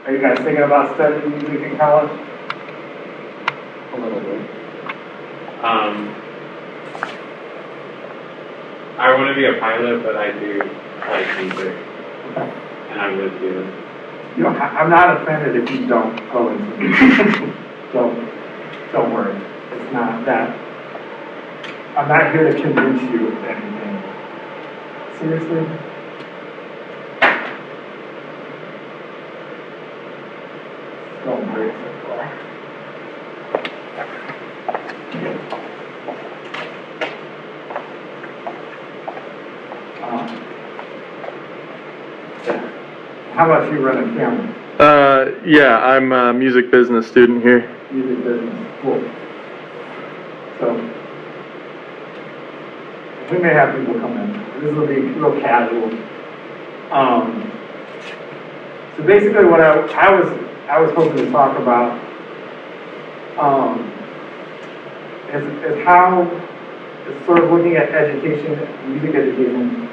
Are you guys thinking about studying music in college? A little bit. I want to be a pilot, but I do like music, and I would do it. You know, I'm not offended if you don't go into music. Don't worry. It's not that. I'm not here to convince you of anything. Seriously? Don't worry so far. How about you running camera? Yeah, I'm a music business student here. Music business, cool. So, we may have people come in. This will be real casual. So basically what I was hoping to talk about is how it's sort of looking at education, music education,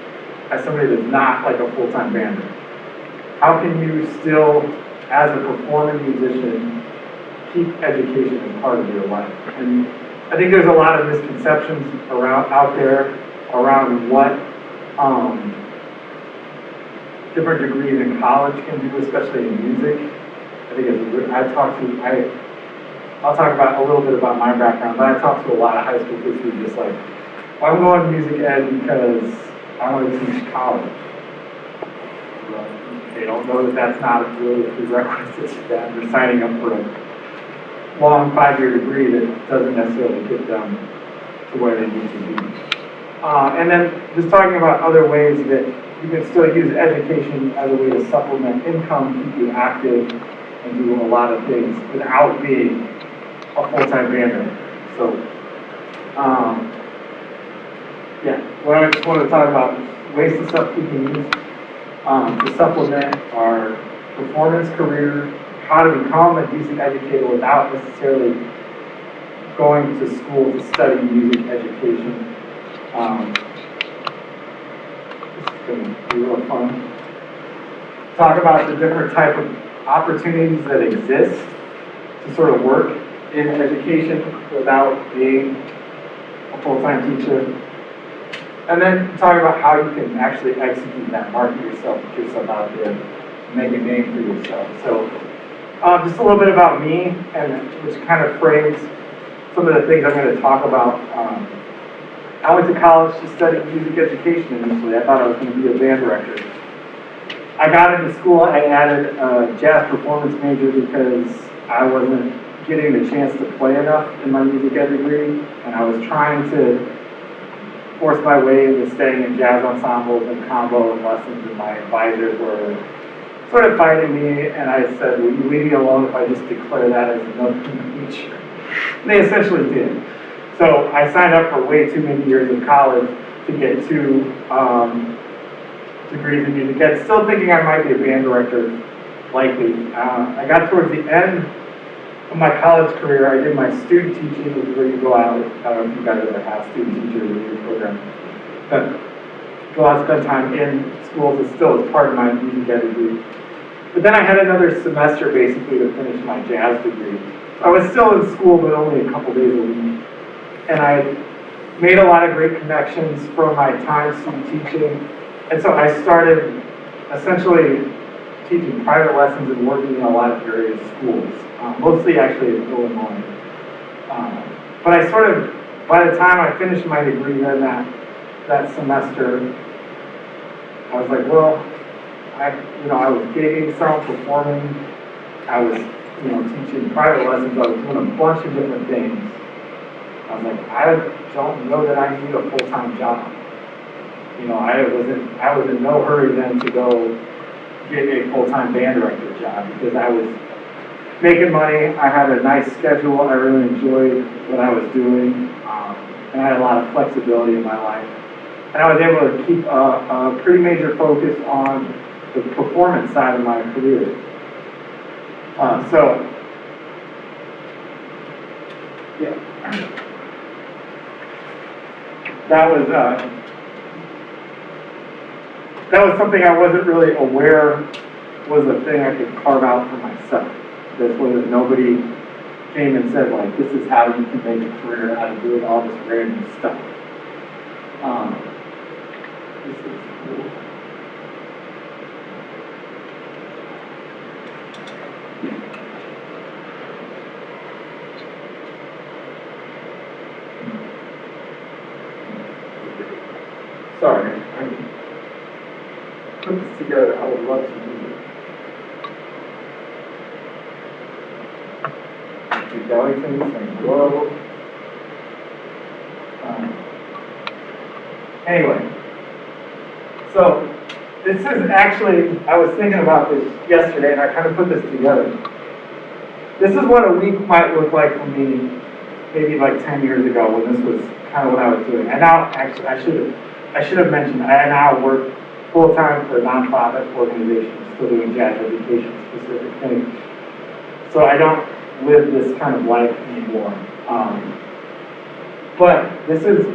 as somebody that's not like a full-time bander. How can you still, as a performing musician, keep education as part of your life? And I think there's a lot of misconceptions out there around what different degrees in college can do, especially in music. I think I'll talk about a little bit about my background, but I talk to a lot of high school kids who are just like, well, I'm going to music ed because I want to teach college. They don't know that that's not really a prerequisite to them. They're signing up for a long 5-year degree that doesn't necessarily get them to where they need to be. And then just talking about other ways that you can still use education as a way to supplement income, keep you active, and do a lot of things without being a full-time bander. So, yeah, what I just wanted to talk about ways to supplement our performance career, how to become a decent educator without necessarily going to school to study music education. It's going to be real fun. Talk about the different type of opportunities that exist to sort of work in education without being a full-time teacher. And then talk about how you can actually execute that, market yourself, put yourself out there, make a name for yourself. So just a little bit about me, and which kind of frames some of the things I'm going to talk about. I went to college to study music education initially. I thought I was going to be a band director. I got into school, I added a jazz performance major because I wasn't getting the chance to play enough in my music ed degree, and I was trying to force my way into staying in jazz ensembles and combo and lessons, and my advisors were sort of fighting me, and I said, will you leave me alone if I just declare that as another major? And they essentially did. So I signed up for way too many years of college to get 2 degrees in music ed, still thinking I might be a band director, likely. I got towards the end of my college career. I did my student teaching, which is where you go out, I don't know if you guys ever have student teachers in your program, but go out and spend time in schools is still as part of my music ed degree. But then I had another semester basically to finish my jazz degree. I was still in school, but only a couple days a week. And I made a lot of great connections from my time student teaching. And so I started essentially teaching private lessons and working in a lot of various schools, mostly actually in Illinois. But I sort of, by the time I finished my degree then that semester, I was like, well, I was gigging some, performing, I was, teaching private lessons, I was doing a bunch of different things. I was like, I don't know that I need a full-time job. I was in no hurry then to go get a full-time band director job because I was making money. I had a nice schedule. I really enjoyed what I was doing, and I had a lot of flexibility in my life. And I was able to keep a pretty major focus on the performance side of my career. That was something I wasn't really aware was a thing I could carve out for myself. This way that nobody came and said, like, this is how you can make a career out of doing all this random stuff. This is cool. Sorry, I put this together. I would love to do it. The Darlingtons and Glow. Anyway, so this is actually, I was thinking about this yesterday and I kind of put this together. This is what a week might look like for me maybe like 10 years ago when this was kind of what I was doing. And now, actually, I should have mentioned, I now work full-time for a nonprofit organization, still doing jazz education specific things. So I don't live this kind of life anymore. But this is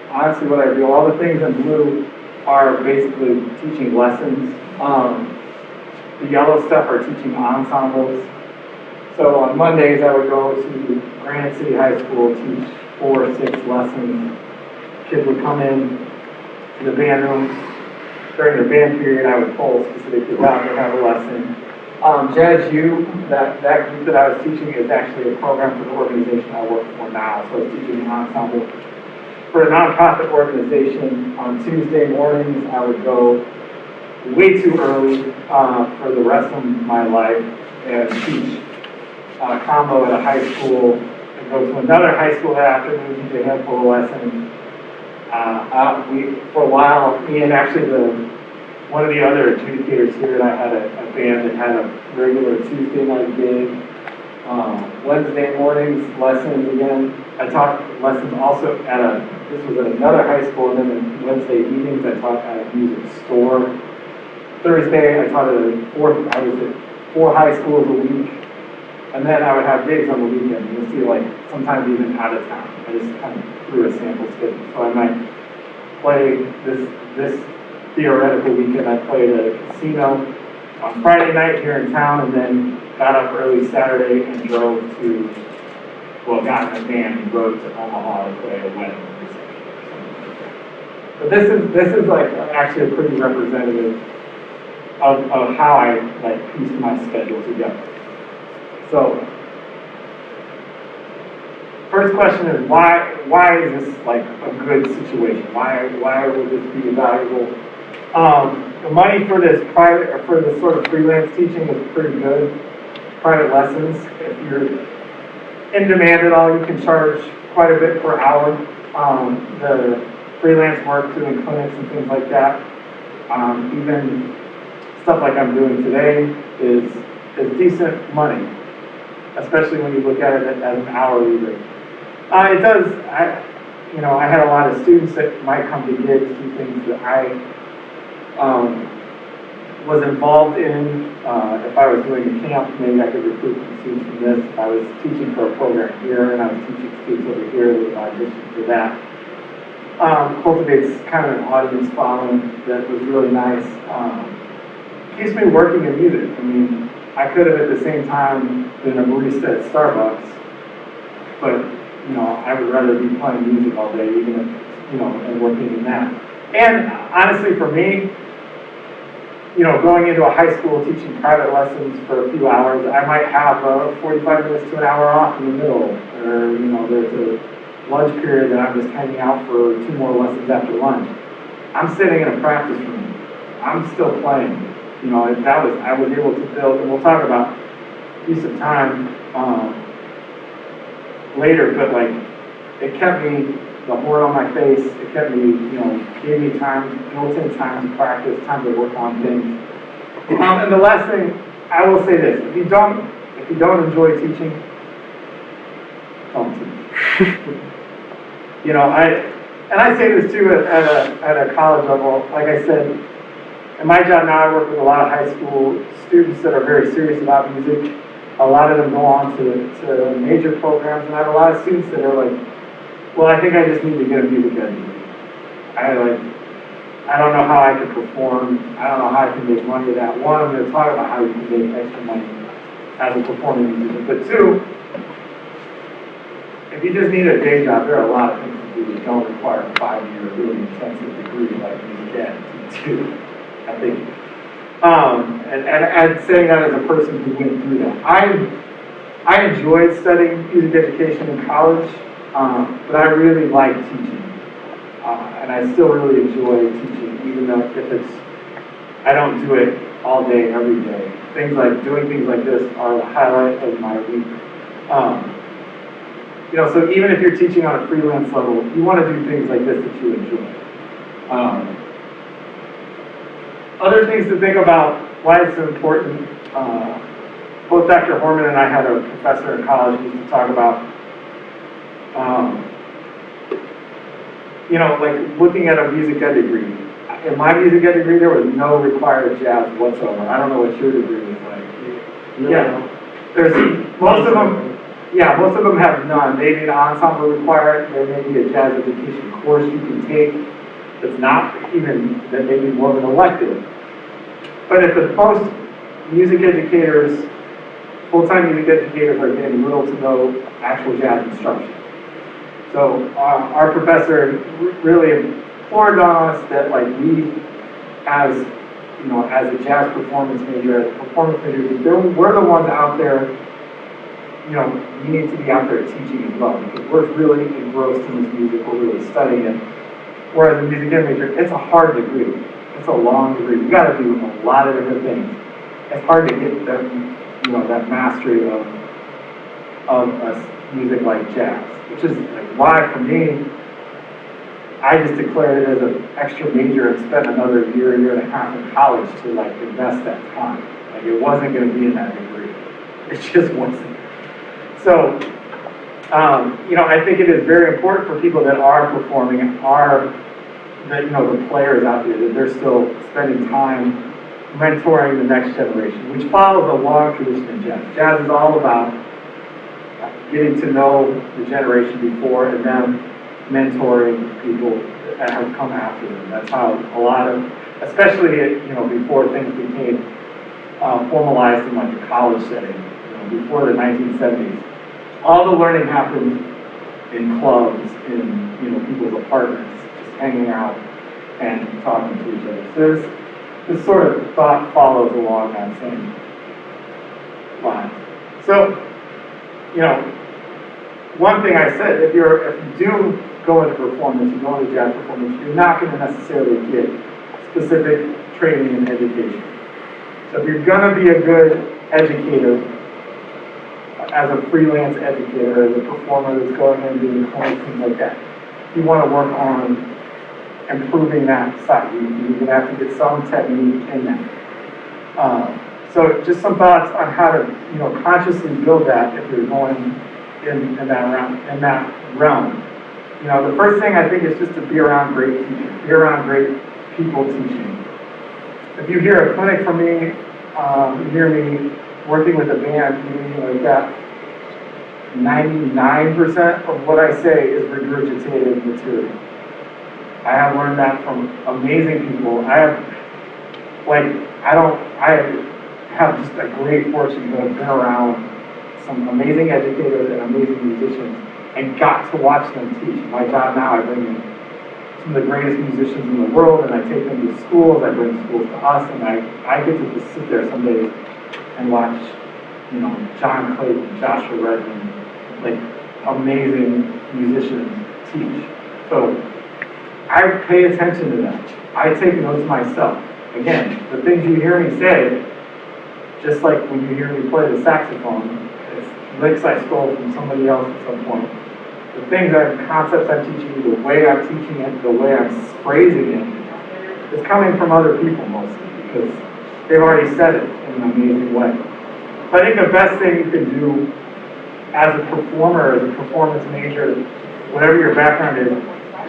honestly what I do. All the things in blue are basically teaching lessons. The yellow stuff are teaching ensembles. So on Mondays I would go to Granite City High School, teach 4 or 6 lessons. Kids would come in to the band room. During the band period, I would pull specific kids out and have a lesson. Jazz U, that group that I was teaching is actually a program for the organization I work for now. So I was teaching an ensemble for a nonprofit organization. On Tuesday mornings, I would go way too early for the rest of my life and teach combo at a high school and go to another high school that afternoon, teach a handful of lessons. For a while, me and actually one of the other educators here, I had a band that had a regular Tuesday night gig. Wednesday mornings, lessons again. I taught lessons also this was at another high school, and then Wednesday evenings I taught at a music store. Thursday I taught I was at 4 high schools a week. And then I would have gigs on the weekend. You'll see, like, sometimes even out of town. I just kind of threw a sample schedule. So I might play this theoretical weekend. I played at a casino on Friday night here in town, and then got up early Saturday and got in a van and drove to Omaha to play a wedding reception or something like that. But this is like actually a pretty representative of how I like piece my schedule together. So, first question is why is this like a good situation? Why would this be valuable? The money for this private or for this sort of freelance teaching is pretty good. Private lessons, if you're in demand at all, you can charge quite a bit per hour. The freelance work doing clinics and things like that, even stuff like I'm doing today is decent money. Especially when you look at it as an hourly rate. It does, I had a lot of students that might come to gigs, do things that I was involved in. If I was doing a camp, maybe I could recruit some students from this. If I was teaching for a program here and I was teaching students over here, they would audition for that. Cultivates kind of an audience following that was really nice. Keeps me working in music. I mean, I could have at the same time been a barista at Starbucks, but, I would rather be playing music all day, even if, and working in that. And honestly, for me, going into a high school teaching private lessons for a few hours, I might have 45 minutes to an hour off in the middle, or, there's a lunch period that I'm just hanging out for 2 more lessons after lunch. I'm sitting in a practice room. I'm still playing. I was able to build, and we'll talk about use of time later, but like, it kept me, the horn on my face, it kept me, gave me time, built-in time to practice, time to work on things. And the last thing, I will say this, if you don't enjoy teaching, don't teach. I say this too at a college level, like I said, in my job now, I work with a lot of high school students that are very serious about music. A lot of them go on to major programs, and I have a lot of students that are like, well, I think I just need to get a music education. I don't know how I can perform. I don't know how I can make money at that. One, I'm going to talk about how you can make extra money as a performing musician. But two, if you just need a day job, there are a lot of things to do that don't require a 5-year really intensive degree like music ed to do, I think. And saying that as a person who went through that. I enjoyed studying music education in college, but I really like teaching. And I still really enjoy teaching, even though I don't do it all day, every day. Doing things like this are the highlight of my week. So even if you're teaching on a freelance level, you want to do things like this that you enjoy. Other things to think about why it's important. Both Dr. Horman and I had a professor in college who used to talk about, like looking at a music ed degree. In my music ed degree, there was no required jazz whatsoever. I don't know what your degree was like. Yeah, most of them have none. Maybe an ensemble required. There may be a jazz education course you can take that's not even, that may be more of an elective. But at the most, music educators, full-time music educators are getting little to no actual jazz instruction. So our professor really implored on us that like we, as a jazz performance major, as a performance major, we're the ones out there. You need to be out there teaching as well, because we're really engrossed in this music, we're really studying it. Whereas a music ed major, it's a hard degree. It's a long degree. You got to do a lot of different things. It's hard to get that, that mastery of music like jazz, which is like why for me, I just declared it as an extra major and spent another year and a half in college to like invest that time. Like it wasn't going to be in that degree. It just wasn't. So, I think it is very important for people that are performing, the players out there, that they're still spending time mentoring the next generation, which follows a long tradition in jazz. Jazz is all about getting to know the generation before and then mentoring people that have come after them. That's how a lot of, especially before things became formalized in like a college setting, before the 1970s. All the learning happened in clubs, in people's apartments, just hanging out and talking to each other. So this sort of thought follows along that same line. So, one thing I said, if you do go into performance, you go into jazz performance, you're not going to necessarily get specific training in education. So if you're going to be a good educator, as a freelance educator, as a performer that's going in and doing clinics, things like that, you want to work on improving that side. You're going to have to get some technique in that. So just some thoughts on how to, consciously build that if you're going in that realm. The first thing I think is just to be around great teachers, be around great people teaching. If you hear a clinic from me, you hear me working with a band, anything like that, 99% of what I say is regurgitated material. I have learned that from amazing people. I have just a great fortune to have been around some amazing educators and amazing musicians and got to watch them teach. My job now, I bring in some of the greatest musicians in the world and I take them to schools, I bring schools to us, and I get to just sit there some days and watch, John Clayton, Joshua Redmond, like amazing musicians teach. So I pay attention to that. I take notes myself. Again, the things you hear me say, just like when you hear me play the saxophone, it's licks I stole from somebody else at some point. The things, concepts I'm teaching you, the way I'm teaching it, the way I'm phrasing it, is coming from other people mostly, because they've already said it in an amazing way. But I think the best thing you can do as a performer, as a performance major, whatever your background is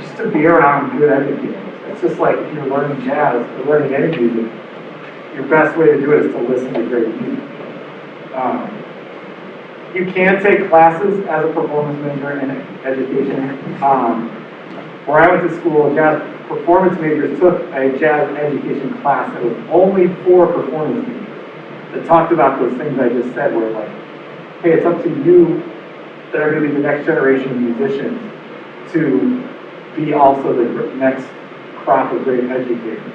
just to be around good educators. It's just like if you're learning jazz or learning any music, your best way to do it is to listen to great music. You can take classes as a performance major in education. Where I went to school, jazz performance majors took a jazz education class that was only for performance majors that talked about those things I just said, where like, hey, it's up to you that are going to be the next generation of musicians to be also the next crop of great educators.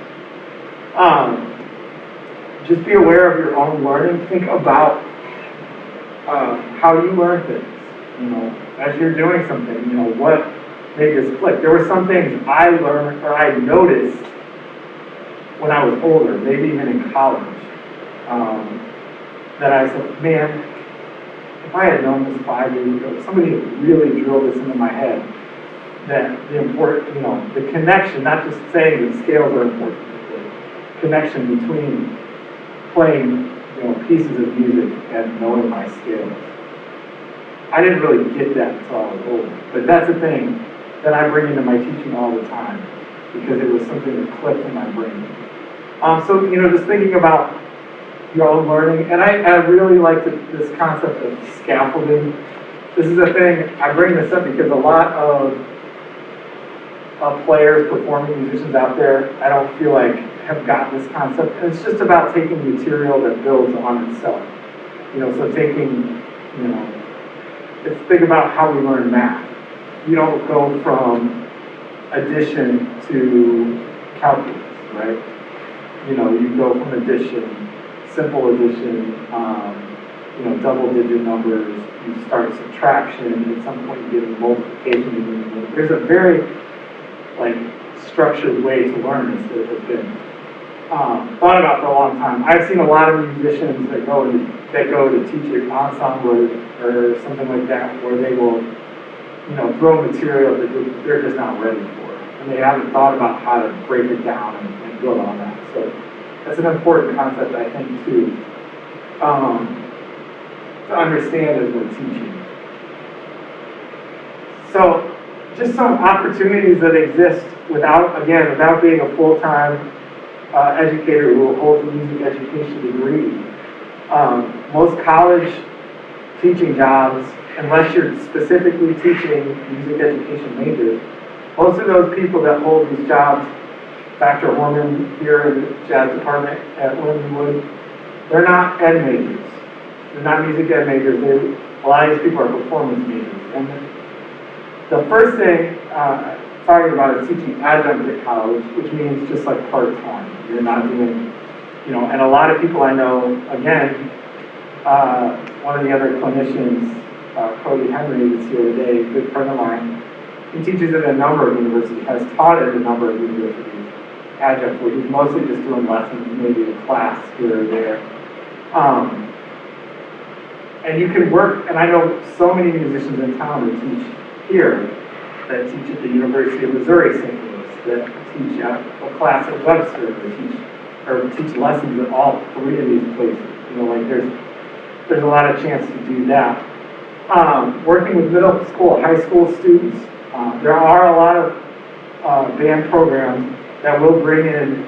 Just be aware of your own learning. Think about how you learn things. You know, as you're doing something, you know, what made this click. There were some things I learned or I noticed when I was older, maybe even in college, that I said, man, if I had known this 5 years ago, somebody had really drilled this into my head, that the important, you know, the connection, not just saying that scales are important, but the connection between playing, you know, pieces of music and knowing my scales. I didn't really get that until I was older, but that's the thing that I bring into my teaching all the time, because it was something that clicked in my brain. So, you know, just thinking about your own learning, and I really like this concept of scaffolding. This is a thing, I bring this up because a lot of players, performing musicians out there, I don't feel like have gotten this concept. And it's just about taking material that builds on itself. You know, so taking, you know, let's think about how we learn math. You don't go from addition to calculus, right? You know, you go from addition, simple addition, you know, double-digit numbers. You start subtraction. At some point, you get into multiplication. There's a very like structured way to learn this that has been thought about for a long time. I've seen a lot of musicians that go to teach an ensemble or something like that, where they will, you know, throw material that they're just not ready for, and they haven't thought about how to break it down and build on that. So that's an important concept, I think, too, to understand as we're teaching. So just some opportunities that exist without being a full-time educator who holds a music education degree. Most college teaching jobs, unless you're specifically teaching music education majors, most of those people that hold these jobs, Dr. Horman here in the jazz department at Lindenwood, they're not ed majors. They're not music ed majors. A lot of these people are performance majors. And the first thing talking about is teaching adjunct at college, which means just like part-time. You're not doing, you know, and a lot of people I know, again, one of the other clinicians, Cody Henry, that's here today, a good friend of mine, he teaches at a number of universities, has taught at a number of universities, adjunct, where he's mostly just doing lessons, maybe a class here or there. And you can work, and I know so many musicians in town that teach here, that teach at the University of Missouri, St. Louis, that teach a class at Webster, or teach lessons at all three of these places. You know, like there's a lot of chance to do that. Working with middle school, high school students, there are a lot of band programs that will bring in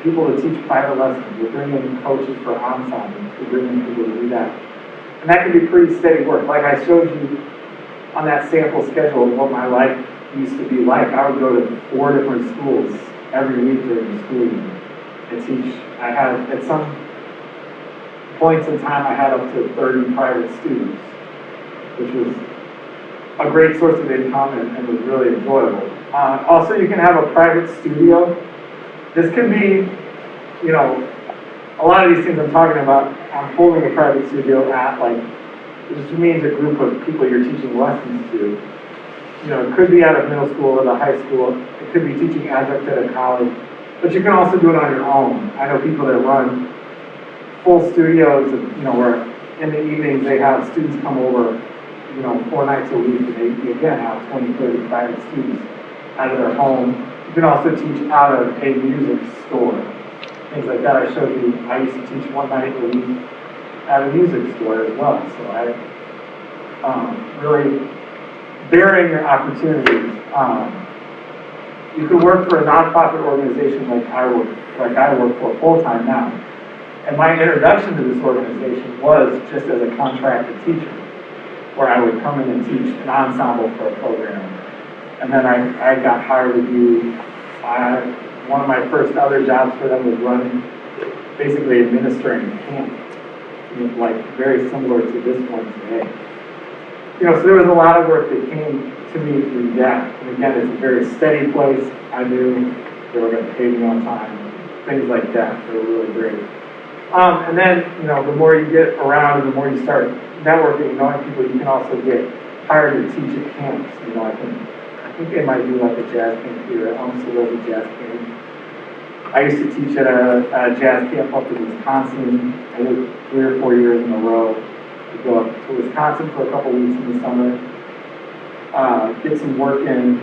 people to teach private lessons. We'll bring in coaches for ensembles. We'll bring in people to do that. And that can be pretty steady work. Like I showed you on that sample schedule of what my life used to be like. I would go to 4 different schools every week during the school year and teach. I had, at some points in time, I had up to 30 private students, which was a great source of income and was really enjoyable. Also, you can have a private studio. This can be, you know, a lot of these things I'm talking about, I'm holding a private studio at, like, it just means a group of people you're teaching lessons to. You know, it could be at a middle school or a high school. It could be teaching adjunct at a college. But you can also do it on your own. I know people that run full studios, you know, where in the evenings they have students come over, you know, 4 nights a week, and they, again, have 20, 30 private students out of their home. You can also teach out of a music store. Things like that. I showed you, I used to teach 1 night a week at a music store as well. So I really varying your opportunities. You could work for a nonprofit organization like I work for full-time now. And my introduction to this organization was just as a contracted teacher, where I would come in and teach an ensemble for a program. And then I got hired to do one of my first other jobs for them was running, basically administering camp, like very similar to this one today. So there was a lot of work that came to me through that. And again, it's a very steady place. I knew they were going to pay me on time, things like that. They were really great. And then, the more you get around and the more you start networking and knowing people, you can also get hired to teach at camps. I think they might do like a jazz camp here. I almost love a jazz camp. I used to teach at a jazz camp up in Wisconsin. I did 3 or 4 years in a row. To go up to Wisconsin for a couple weeks in the summer, get some work in,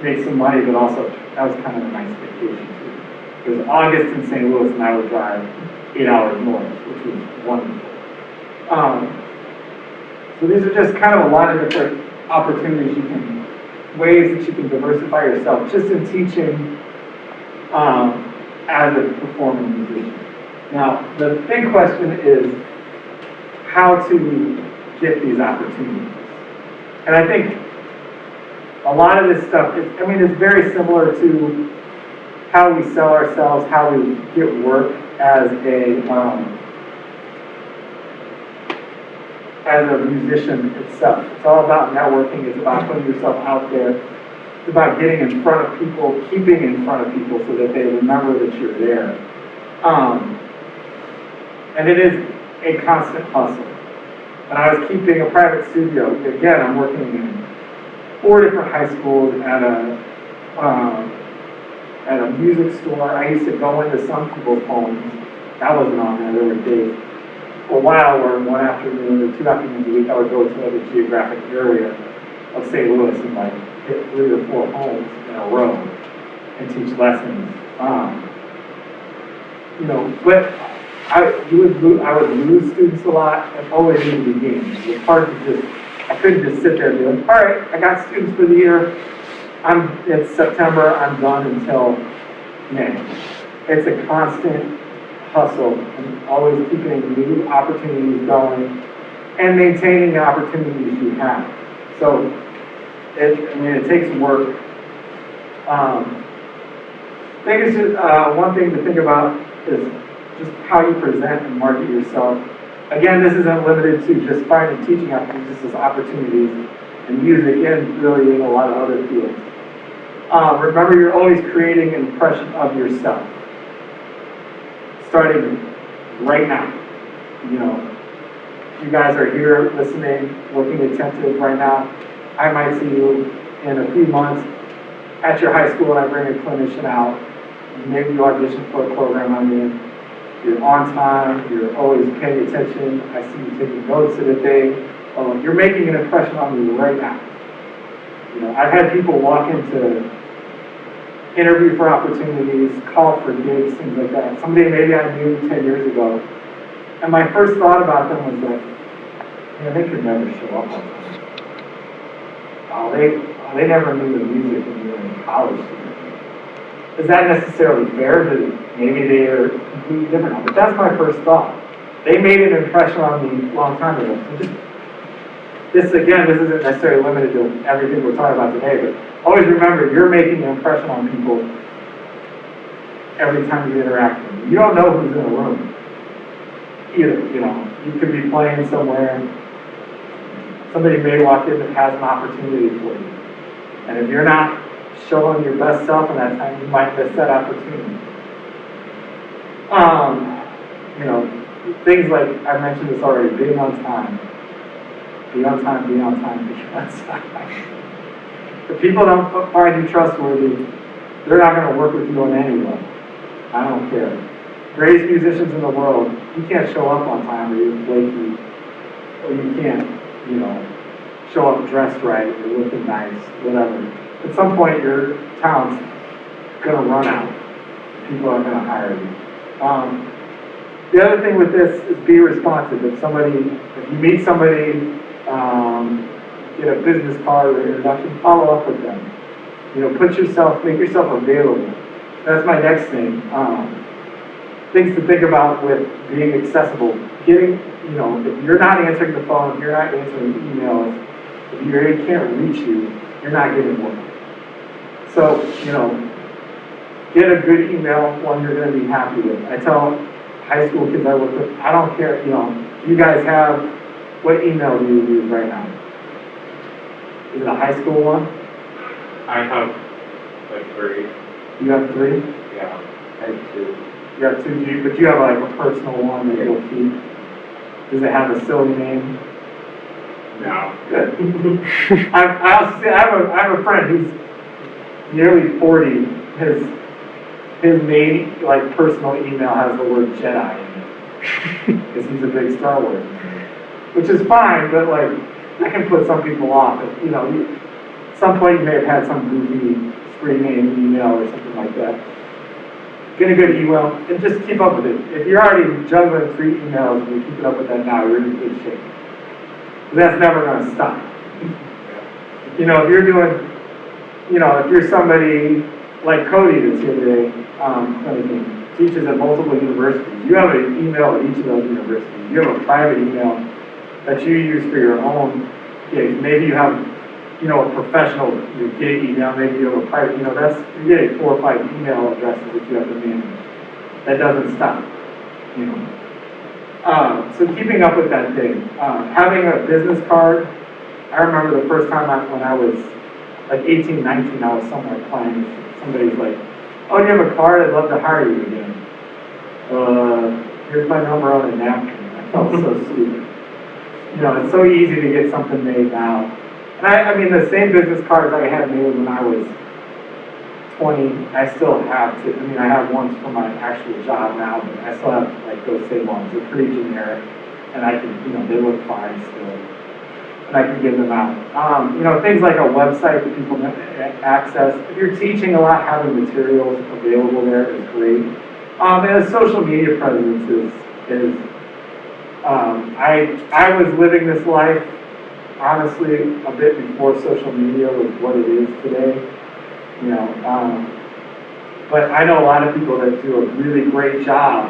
make some money, but also that was kind of a nice vacation too. It was August in St. Louis, and I would drive 8 hours north, which was wonderful. So these are just kind of a lot of different opportunities ways that you can diversify yourself just in teaching as a performing musician. Now, the big question is how to get these opportunities. And I think a lot of this stuff, it's very similar to how we sell ourselves, how we get work as a musician itself. It's all about networking. It's about putting yourself out there. It's about getting in front of people, keeping in front of people so that they remember that you're there. And it is a constant hustle. And I was keeping a private studio. Again, I'm working in 4 different high schools at a music store. I used to go into some people's homes. That wasn't on there. There were days for a while where one afternoon or 2 afternoons a week I would go to a geographic area of St. Louis and hit 3 or 4 homes in a row and teach lessons. But I would lose students a lot, and always in the beginning. It was hard to I couldn't just sit there and be like, all right, I got students for the year. It's September, I'm done until May. It's a constant hustle, and always keeping new opportunities going, and maintaining the opportunities you have. So, it takes work. I think it's just one thing to think about is just how you present and market yourself. Again, this isn't limited to just finding teaching opportunities, this is opportunities in music and really in a lot of other fields. Remember, you're always creating an impression of yourself. Starting right now. You guys are here listening, looking attentive right now. I might see you in a few months at your high school and I bring a clinician out. Maybe you audition for a program I'm in. You're on time, you're always paying attention. I see you taking notes of the thing. You're making an impression on me right now. I've had people walk into interview for opportunities, call for gigs, things like that. Somebody maybe I knew 10 years ago. And my first thought about them was like, they could never show up on time. They never knew the music when you were in college. Is that necessarily fair? Maybe they are completely different. But that's my first thought. They made an impression on me a long time ago. So this isn't necessarily limited to everything we're talking about today, but always remember, you're making an impression on people every time you interact with them. You don't know who's in the room either. You could be playing somewhere. Somebody may walk in that has an opportunity for you. And if you're not showing your best self in that time, you might miss that opportunity. Things like, I mentioned this already, being on time. Be on time, be on time, be on time. If people don't find you trustworthy, they're not going to work with you on any level. I don't care. Greatest musicians in the world, you can't show up on time or you're flaky, or you can't, show up dressed right or looking nice, whatever. At some point, your talent's going to run out. People aren't going to hire you. The other thing with this is be responsive. If you meet somebody, get a business card or introduction, follow up with them. Make yourself available. That's my next thing. Things to think about with being accessible. If you're not answering the phone, if you're not answering emails, if you really can't reach you, you're not getting work. So, get a good email, one you're gonna be happy with. I tell high school kids I work with, I don't care, you guys have, what email do you use right now? Is it a high school one? I have like 3. You have 3? Yeah. I have 2. You have 2, but you have like a personal one that you'll keep? Does it have a silly name? No. Good. I also say, I have a friend who's nearly 40, his main, like, personal email has the word Jedi in it. Because he's a big Star Wars fan. Which is fine, but, like, I can put some people off. At some point you may have had some goofy screen name email or something like that. Get a good email, and just keep up with it. If you're already juggling 3 emails and you're keeping up with that now, you're in good shape. That's never going to stop. If you're doing, if you're somebody like Cody that's here today, teaches at multiple universities, you have an email at each of those universities. You have a private email that you use for your own gigs. Maybe you have, a professional, your gig email. Maybe you have a private, you're getting 4 or 5 email addresses that you have to manage. That doesn't stop, So keeping up with that thing, having a business card. I remember the first time when I was like 18, 19, I was somewhere applying. Somebody's like, "Oh, do you have a card? I'd love to hire you again." Here's my number on a napkin. I felt so stupid. It's so easy to get something made now. And I mean, the same business cards I had made when I was 20, I still have to. I have ones for my actual job now, but I still have like those same ones. They're pretty generic, and I can, they look fine still, and I can give them out. Things like a website that people can access. If you're teaching a lot, having materials available there is great. And a social media presence is I was living this life honestly a bit before social media was what it is today. But I know a lot of people that do a really great job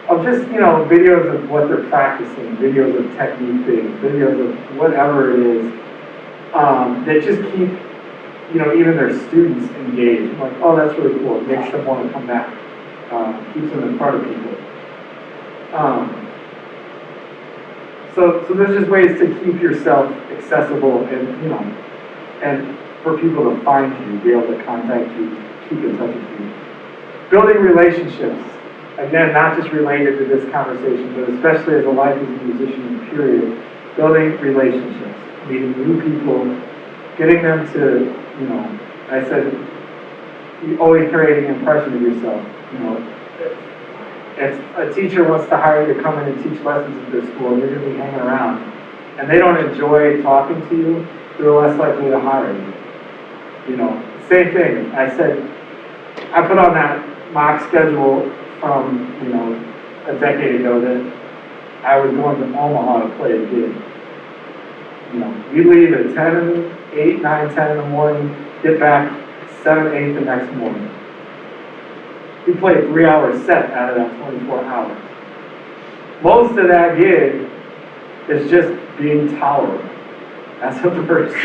of just, videos of what they're practicing, videos of technique things, videos of whatever it is, that just keep, even their students engaged. Like, oh, that's really cool. It makes them want to come back. Keeps them in front of people. So there's just ways to keep yourself accessible and for people to find you, be able to contact you, keep in touch with you. Building relationships, again, not just related to this conversation, but especially as a life as a musician, period. Building relationships, meeting new people, getting them to, I said, you always create an impression of yourself. If a teacher wants to hire you to come in and teach lessons at their school, and you're going to be hanging around, and they don't enjoy talking to you, they're less likely to hire you. Same thing. I said, I put on that mock schedule from, a decade ago that I was going to Omaha to play a gig. We leave at 10, 8, 9, 10 in the morning, get back 7, 8 the next morning. We play a 3-hour set out of that 24 hours. Most of that gig is just being tolerant as a person.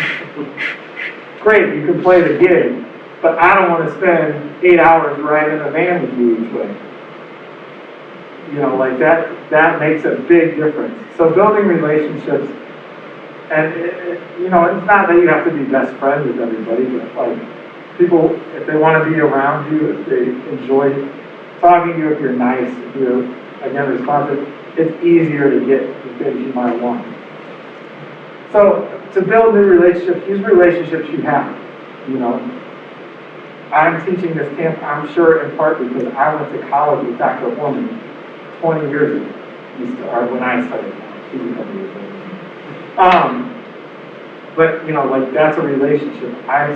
Great, you can play the gig, but I don't want to spend 8 hours riding in a van with you each way. Like that makes a big difference. So building relationships, and it's not that you have to be best friends with everybody, but like people, if they want to be around you, if they enjoy talking to you, if you're nice, if you're, again, responsive, it's easier to get the things you might want. So to build new relationships, use relationships you have. I'm teaching this camp, I'm sure in part because I went to college with Dr. Horman 20 years ago, or when I started. She was a couple years ago. But like that's a relationship. I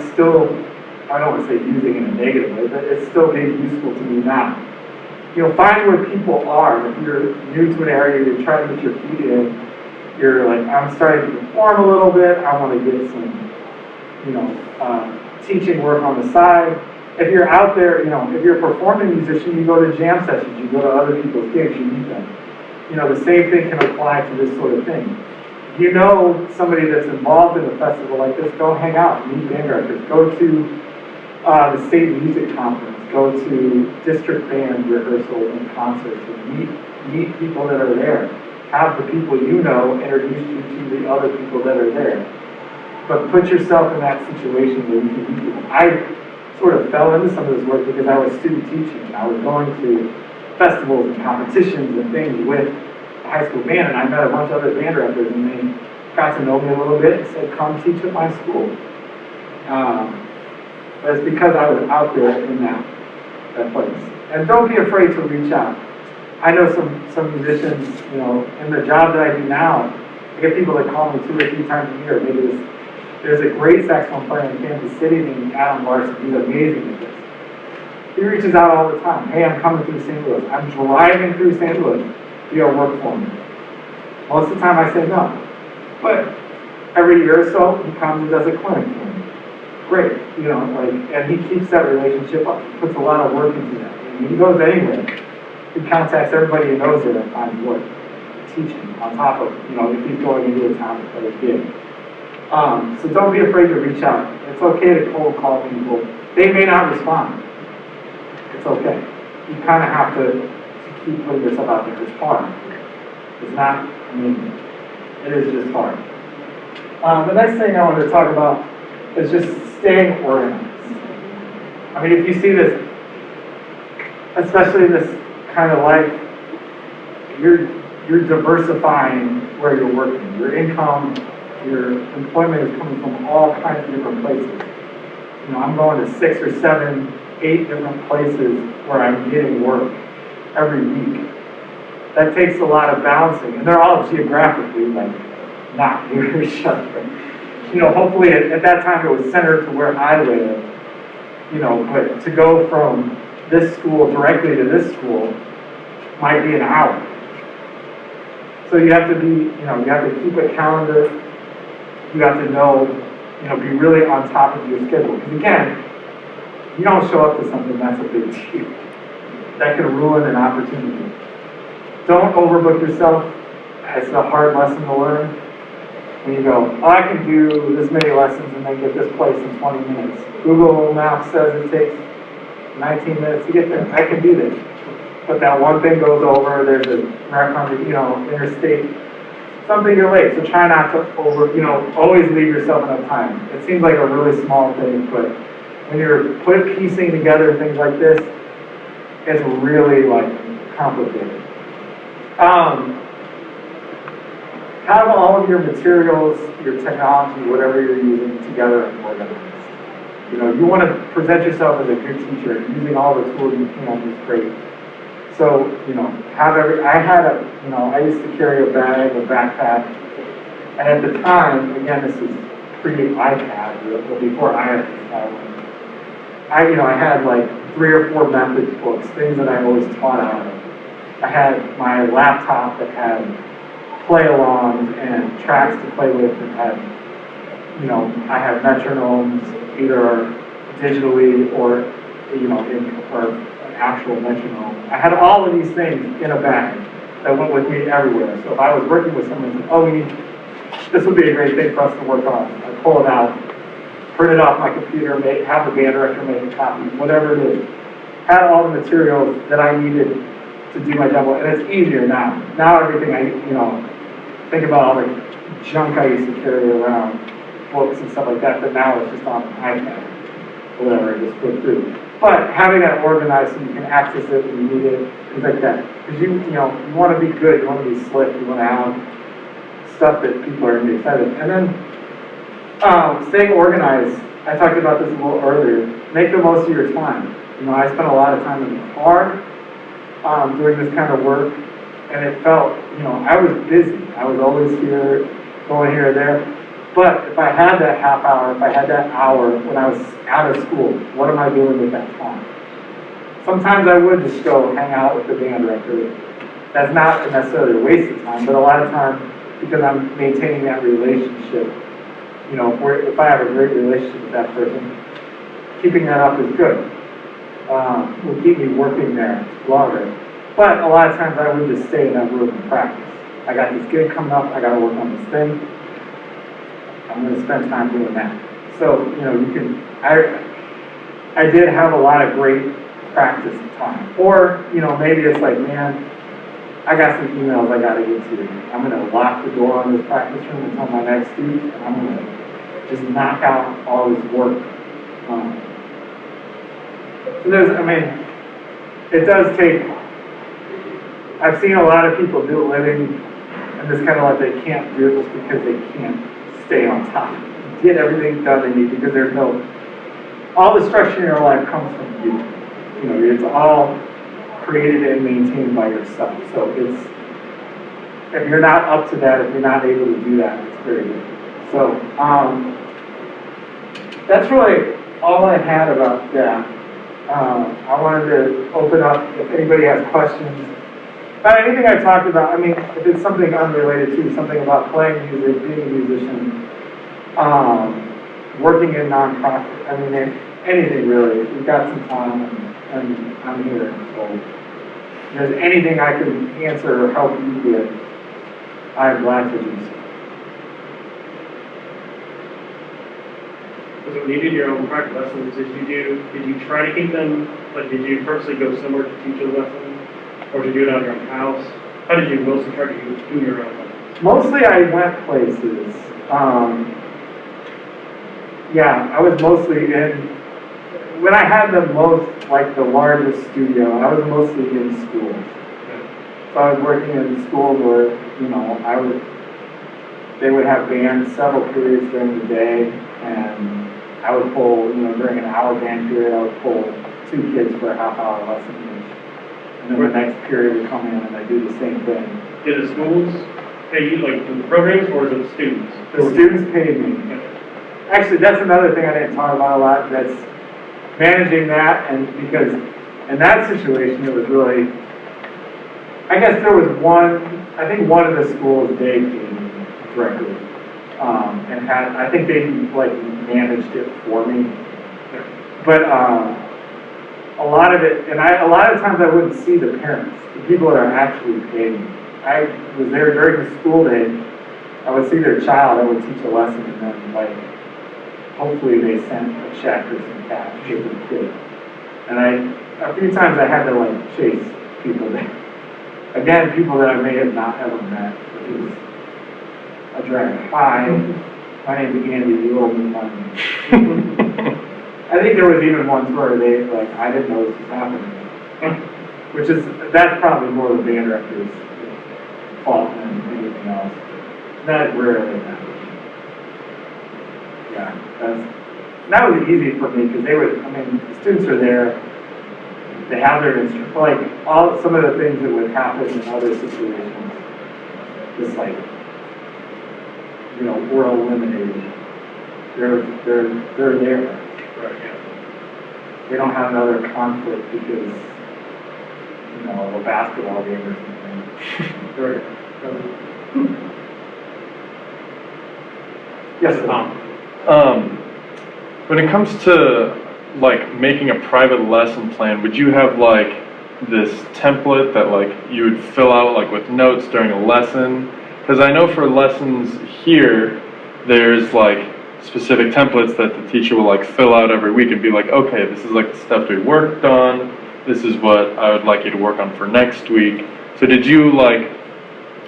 don't want to say using it in a negative way, but it's still being useful to me now. Find where people are. If you're new to an area, you're trying to get your feet in, you're like, I'm starting to perform a little bit, I want to get some, teaching work on the side. If you're out there, if you're a performing musician, you go to jam sessions, you go to other people's gigs, you meet them. The same thing can apply to this sort of thing. Somebody that's involved in a festival like this, go hang out, meet band directors, go to the state music conference, go to district band rehearsals and concerts and meet people that are there. Have the people you know introduce you to the other people that are there. But put yourself in that situation where you can meet people. I sort of fell into some of this work because I was student teaching. And I was going to festivals and competitions and things with the high school band, and I met a bunch of other band directors, and they got to know me a little bit and said, come teach at my school. But it's because I was out there in that place. And don't be afraid to reach out. I know some musicians, you know, in the job that I do now, I get people that call me 2 or 3 times a year. Maybe there's a great saxophone player in Kansas City named Adam Larson. He's amazing at this. He reaches out all the time. Hey, I'm coming through St. Louis. I'm driving through St. Louis. Do you have work for me? Most of the time I say no. But every year or so, he comes and does a clinic for me. Great. You know, like, and he keeps that relationship up. He puts a lot of work into that. And he goes anywhere. He contacts everybody he knows there and finds work. Teaching on top of, you know, if he's going into a town to play a gig. So don't be afraid to reach out. It's okay to cold call people. They may not respond. It's okay. You kind of have to keep putting yourself out there. It's hard. It's not, I mean, it is just hard. The next thing I want to talk about is just staying organized. I mean, if you see this, especially this kind of life, you're diversifying where you're working. Your income, your employment is coming from all kinds of different places. You know, I'm going to 6 or 7, 8 different places where I'm getting work every week. That takes a lot of balancing, and they're all geographically like not near each other. You know, hopefully at that time it was centered to where I live. You know, but to go from this school directly to this school might be an hour. So you have to be, you know, you have to keep a calendar. You have to know, you know, be really on top of your schedule. Because again, you don't show up to something, that's a big deal. That can ruin an opportunity. Don't overbook yourself. It's a hard lesson to learn. When you go, oh, I can do this many lessons and then get this place in 20 minutes. Google Maps says it takes 19 minutes to get there. I can do this. But that one thing goes over, there's a marathon, you know, interstate, something you're late. So try not to always leave yourself enough time. It seems like a really small thing, but when you're piecing together things like this, it's really like complicated. Have all of your materials, your technology, whatever you're using together and organized. You know, you want to present yourself as a good teacher, using all the tools you can is great. So, you know, I used to carry a bag, a backpack, and at the time, again, this is pre-iPad, but before I had this I had like 3 or 4 methods books, things that I always taught out of. I had my laptop that had play-alongs and tracks to play with that had, you know, I had metronomes, either digitally or, you know, or an actual metronome. I had all of these things in a bag that went with me everywhere. So if I was working with someone and said, oh, this would be a great thing for us to work on, I'd pull it out, print it off my computer, have the band director make a copy, whatever it is. Had all the materials that I needed to do my job, and it's easier now. Now everything think about all the junk I used to carry around, books and stuff like that, but now it's just on an iPad, whatever, I just flip through. But having that organized so you can access it when you need it, things like that. Because you want to be good, you want to be slick, you want to have stuff that people are going to be excited. And then staying organized, I talked about this a little earlier, make the most of your time. You know, I spent a lot of time in the car doing this kind of work, and it felt, you know, I was busy. I was always here, going here or there. But if I had that half hour, if I had that hour when I was out of school, what am I doing with that time? Sometimes I would just go hang out with the band director. That's not necessarily a waste of time, but a lot of times, because I'm maintaining that relationship, you know, if I have a great relationship with that person, keeping that up is good. Will keep me working there longer. But a lot of times I would just stay in that room and practice. I got this gig coming up, I got to work on this thing. I'm going to spend time doing that. So, you know, I did have a lot of great practice time. Or, you know, maybe it's like, man, I got some emails I gotta get to. I'm gonna lock the door on this practice room until my next week, and I'm gonna just knock out all this work. So there's, I mean, it does take, I've seen a lot of people do a living, and this kind of like they can't do it just because they can't stay on top, get everything done they need, because there's no, all the structure in your life comes from you. You know, it's all created and maintained by yourself. So it's, if you're not up to that, if you're not able to do that, it's very difficult. So that's really all I had about that. I wanted to open up if anybody has questions. Anything I talked about, I mean, if it's something unrelated to, something about playing music, being a musician, working in nonprofit, I mean, anything really. We've got some time and I'm here. So if there's anything I can answer or help you with, I'm glad to do so. So when you did your own private lessons, did you try to keep them, like did you purposely go somewhere to teach a lesson? Or did you do it out of your own house? How did you mostly try to do your own lessons? Mostly I went places. Yeah, I was mostly in, when I had the most, like the largest studio, I was mostly in schools. So I was working in schools where, you know, they would have bands several periods during the day, and I would pull, you know, during an hour band period, I would pull 2 kids for a half-hour lesson each. And then the next period would come in and I do the same thing. Did the schools pay you, like, the programs, or is it the students? The students paid me. Actually, that's another thing I didn't talk about a lot, that's managing that, and because in that situation, it was really, I guess there was I think one of the schools, they paid me directly. And I think they, like, managed it for me. But, a lot of it, and a lot of times I wouldn't see the parents, the people that are actually paying me. I was there during the school day, I would see their child, I would teach a lesson, and then, like, hopefully they sent a check or some cash to the kid. And a few times I had to, like, chase people there. Again, people that I may have not ever met. It was a drag. Hi, my name's Andy, you owe me money. I think there was even ones where they, like, I didn't know this was happening. That's probably more the band director's fault than anything else. That rarely happens. Yeah, that was easy for me, because they would, I mean, the students are there, they have their instruments, like, some of the things that would happen in other situations, just like, you know, were eliminated. They're there. Right, yeah. They don't have another conflict because, you know, of a basketball game or something. Right. Yes, When it comes to like making a private lesson plan, would you have like this template that like you would fill out like with notes during a lesson? Because I know for lessons here, there's like specific templates that the teacher will like fill out every week and be like, okay, this is like the stuff we worked on, this is what I would like you to work on for next week. So did you like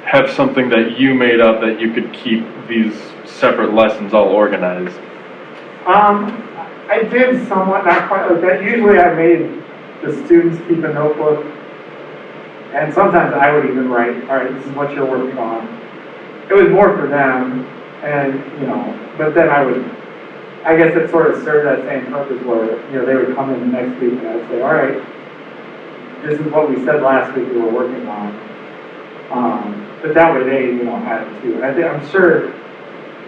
have something that you made up that you could keep these separate lessons all organized? I did somewhat, not quite like that. Usually I made the students keep a notebook, and sometimes I would even write, all right, this is what you're working on. It was more for them, and, you know, but then I guess it sort of served that same purpose where, you know, they would come in the next week and I'd say, all right, this is what we said last week we were working on. But that way they, you know, had it too. And I'm sure,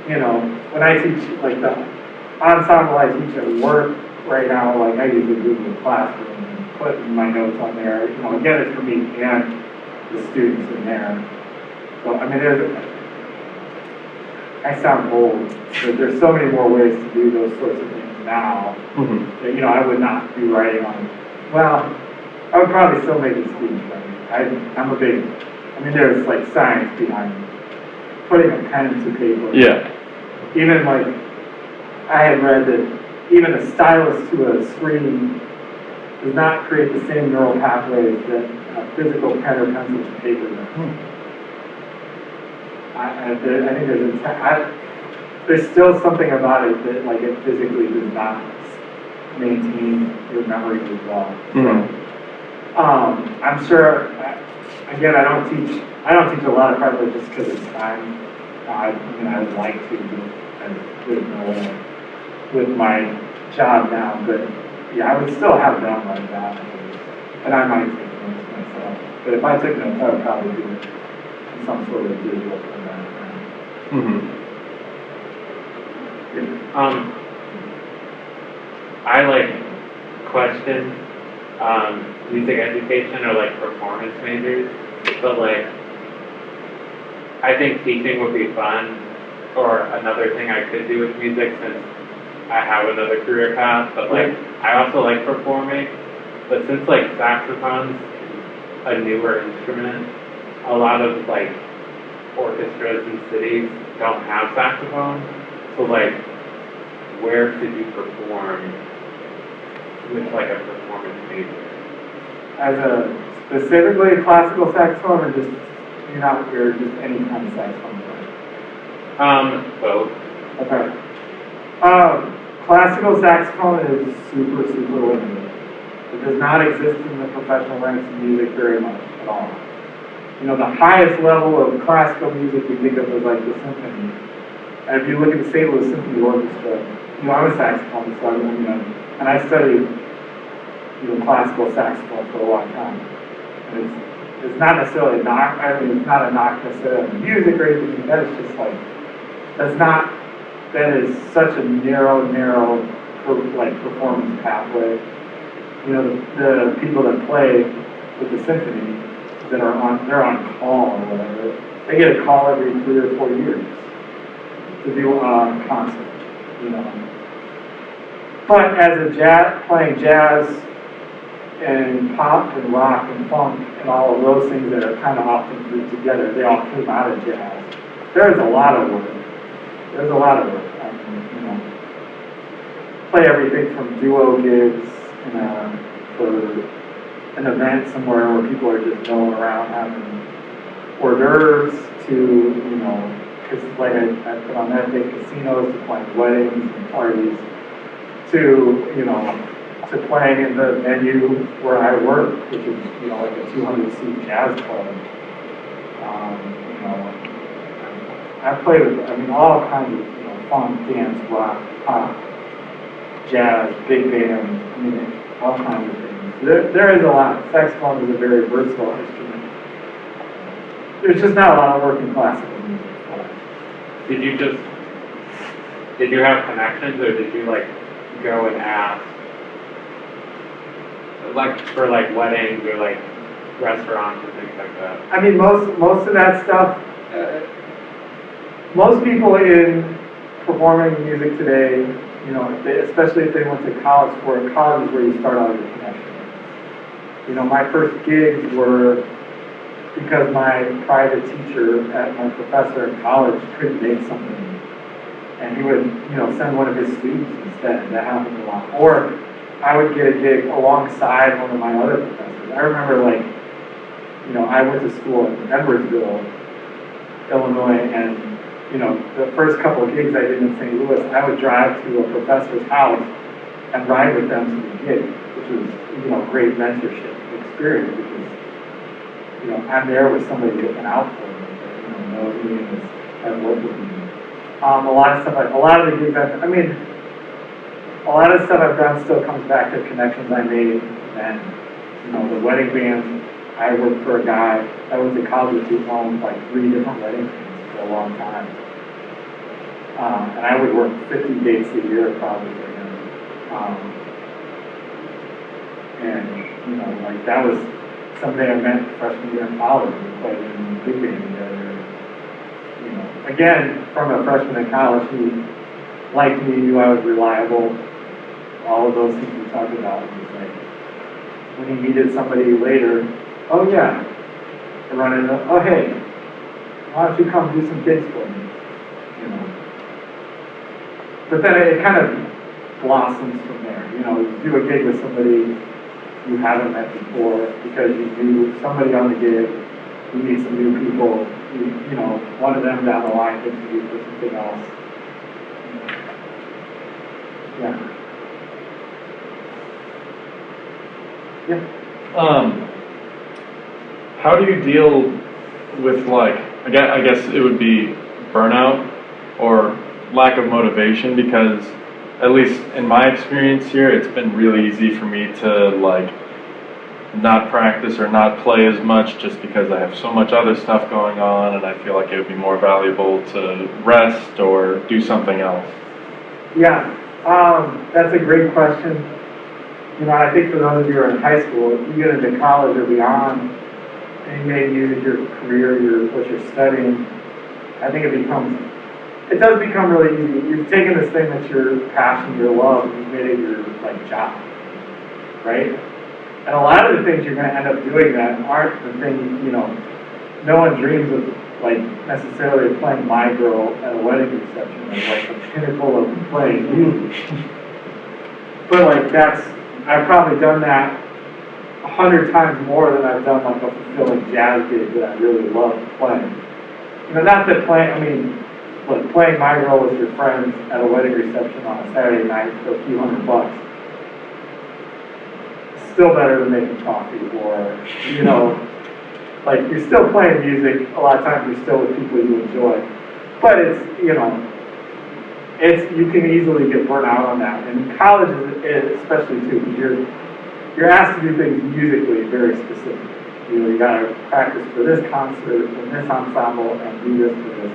you know, when I teach, like the ensemble I teach at work right now, like I usually do in the classroom and put my notes on there. You know, again, it's for me and the students in there. So, I mean, I sound old, but there's so many more ways to do those sorts of things now. Mm-hmm. That, you know, I would not be writing on, well, I would probably still make the students write. I'm a big, I mean, there's like science behind putting a pen to paper. Yeah. Even like, I had read that even a stylus to a screen does not create the same neural pathways that physical pen or pencil to paper does. I think there's still something about it that like it physically does not maintain your memory as well. I'm sure. Again, I don't teach a lot of private just because it's time. I mean, I would like to, but there's no way with my job now. But yeah, I would still have them like that, and I might take notes myself. But if I took notes, I would probably do it in some sort of digital format. I like question music education or like performance majors, but like I think teaching would be fun, or another thing I could do with music since I have another career path, but like I also like performing, but since like saxophone's a newer instrument, a lot of like orchestras in cities don't have saxophone, so like where could you perform with like a performance major? As a specifically classical saxophone, or just you're just any kind of saxophone player? Both. Okay. Classical saxophone is super, super limited. It does not exist in the professional ranks of music very much at all. You know, the highest level of classical music we think of as like the symphony. And if you look at the St. Louis Symphony Orchestra, you know, I'm a saxophonist, so and I studied, classical saxophone for a long time. And it's not necessarily a knock. I mean, it's not a knock necessarily on the music or anything. That is just like that is such a narrow performance pathway. You know, the people that play with the symphony they're on call or whatever. They get a call every 3 or 4 years to do a concert. But as a playing jazz and pop and rock and funk and all of those things that are kind of often grouped together, they all came out of jazz. There's a lot of work. I mean, play everything from duo gigs for an event somewhere where people are just milling around having hors d'oeuvres to, because like I put on that big casinos, to playing weddings and parties, to playing in the venue where I work, which is, like a 200-seat jazz club. I play with, all kinds of, funk, dance, rock, pop, jazz, big band, all kinds of things. There is a lot. Saxophone is a very versatile instrument. There's just not a lot of work in classical music. Did you have connections, or did you like go and ask, like for like weddings or like restaurants and things like that? I mean, most of that stuff. Most people in performing music today, especially if they went to college for it, college is where you start all your connections. My first gigs were because my private teacher at my professor in college couldn't make something, and he would, send one of his students instead. That happened a lot. Or I would get a gig alongside one of my other professors. I remember, I went to school in Edwardsville, Illinois, and the first couple of gigs I did in St. Louis, I would drive to a professor's house and ride with them to the gig, which was, great mentorship experience because, I'm there with somebody looking out for me that, knows me and has worked with me. A lot of the gigs a lot of stuff I've done still comes back to connections I made then. The wedding bands, I worked for a guy, I went to college with who owned like 3 different wedding bands for a long time. And I would work 50 dates a year probably for him. And, that was something I met freshman year in college. We played in big band together. Again, from a freshman in college, he liked me, knew I was reliable. All of those things we talked about. It was like, when he needed somebody later, oh yeah, I run into, oh hey, why don't you come do some gigs for me? But then it kind of blossoms from there. You do a gig with somebody you haven't met before because you knew somebody on the gig, you meet some new people, you know, one of them down the line thinks you for something else. Yeah. Yeah. How do you deal with like, I guess it would be burnout or lack of motivation, because at least in my experience here, it's been really easy for me to like not practice or not play as much just because I have so much other stuff going on, and I feel like it would be more valuable to rest or do something else. Yeah, that's a great question. You know, I think for those of you who are in high school, if you get into college or beyond, and you may use your career, what you're studying, I think it does become really easy. You've taken this thing that's your passion, your love, and you've made it your like job, right? And a lot of the things you're going to end up doing that aren't the thing, you know, no one dreams of like necessarily playing My Girl at a wedding reception as like the pinnacle of playing music. But like I've probably done that 100 times more than I've done like a fulfilling jazz gig that I really love playing. You know, not that playing My Girl with your friends at a wedding reception on a Saturday night for a few $100. Still better than making coffee, or, you know, like you're still playing music, a lot of times you're still with people you enjoy. But it's, you know, you can easily get burnt out on that. And college is especially too, because you're asked to do things musically very specific. You know, you gotta practice for this concert, and this ensemble, and do this for this.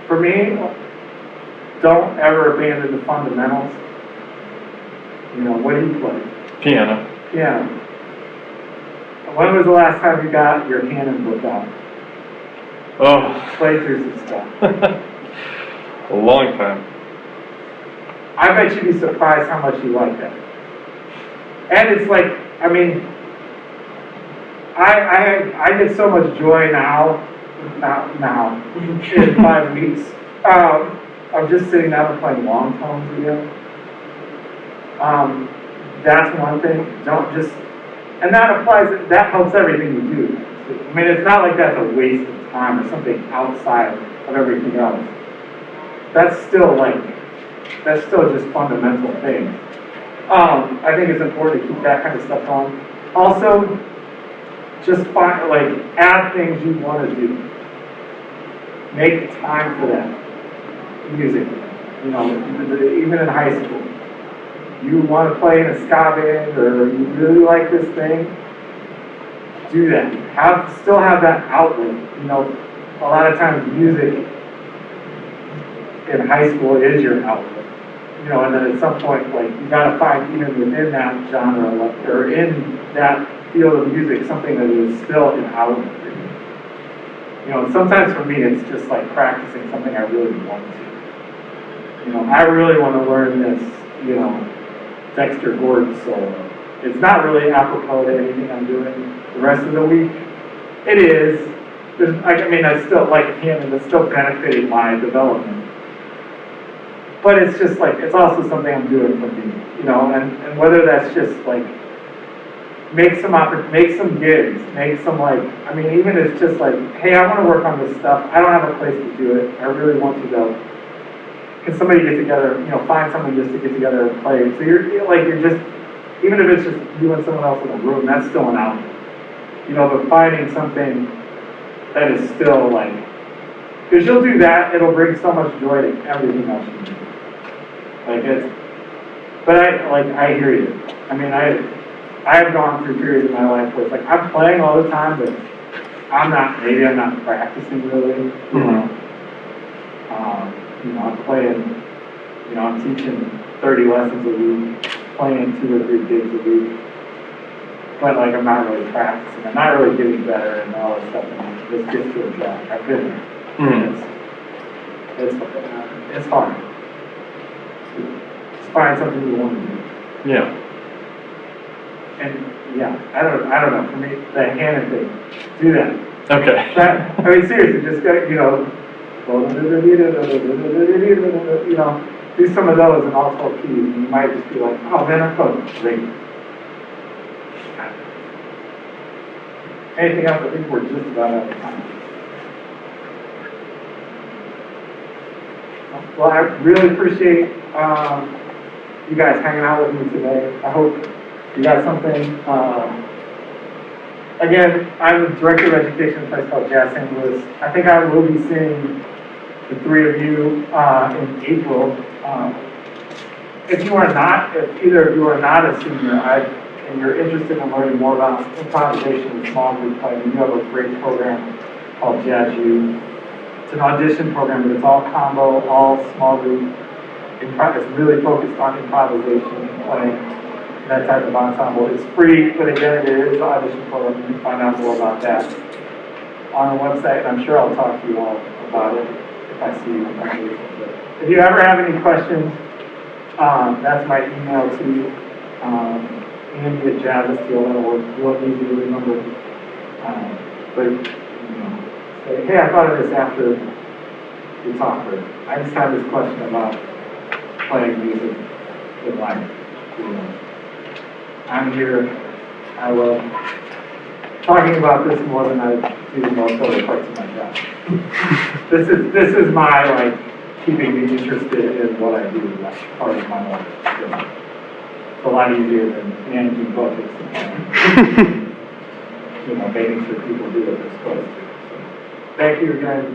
For me, don't ever abandon the fundamentals. You know, what do you play? Piano. Piano. When was the last time you got your Canon book out? Oh. Play through some stuff. A long time. I bet you'd be surprised how much you like that. And it's like, I mean, I get so much joy now, in 5 weeks. I'm just sitting down and playing long tones again. That's one thing. And that helps everything you do. I mean, it's not like that's a waste of time or something outside of everything else. That's still just fundamental things. I think it's important to keep that kind of stuff on. Also, just add things you want to do. Make time for that. Music, you know, even in high school. You want to play in a ska band, or you really like this thing, do that. Still have that outlet. You know, a lot of times music in high school is your outlet. You know, and then at some point, like, you gotta find even within that genre, or in that field of music, something that is still an outlet for you. You know, and sometimes for me, it's just like practicing something I really want to. You know, I really want to learn this, you know, Dexter Gordon solo. It's not really apropos to anything I'm doing the rest of the week. It is. I still like him, and it's still benefiting my development. But it's just like, it's also something I'm doing for me, you know, and whether that's just like, make some gigs, even if it's just like, hey, I want to work on this stuff, I don't have a place to do it, I really want to go. Can somebody get together, you know, find someone just to get together and play? So you're just, even if it's just you and someone else in a room, that's still an outlet. You know, but finding something that is still like, because you'll do that, it'll bring so much joy to everything else you do. I hear you. I mean, I have gone through periods in my life where it's like, I'm playing all the time, but I'm not practicing really, you know. You know, I'm playing, you know, I'm teaching 30 lessons a week, playing 2 or 3 gigs a week. But like, I'm not really practicing. I'm not really getting better and all this stuff. And it just gets to a track. I've been there. It's hard. Just find something you want to do. Yeah. And yeah, I don't know. For me, the Hannah thing, do that. Okay. Seriously, just go, you know, you know, do some of those in all 12 keys, and you might just be like, oh man, I'm close. Great. Anything else? I think we're just about out of time. Well, I really appreciate you guys hanging out with me today. I hope you got something. Again, I'm the Director of Education at a place called Jazz St. Louis. I think I will be seeing the three of you in April. If either of you are not a senior, and you're interested in learning more about improvisation and small group play, we have a great program called Jazz U. It's an audition program, but it's all combo, all small group. It's really focused on improvisation, playing, that type of ensemble. It's free, but again, it is an audition program. You can find out more about that on the website, and I'm sure I'll talk to you all about it if I see you. If you ever have any questions, that's my email to Andy at Javisteel. That'll work real easy to remember. But, you know, say, hey, I thought of this after we talked, but I just have this question about playing music in life. You know, I'm here. I love talking about this more than I do most other parts of my job. This is my, like, keeping me interested in what I do. That's part of my life. It's a lot easier than managing budgets and, you know, making sure people do what they're supposed to. So, thank you again.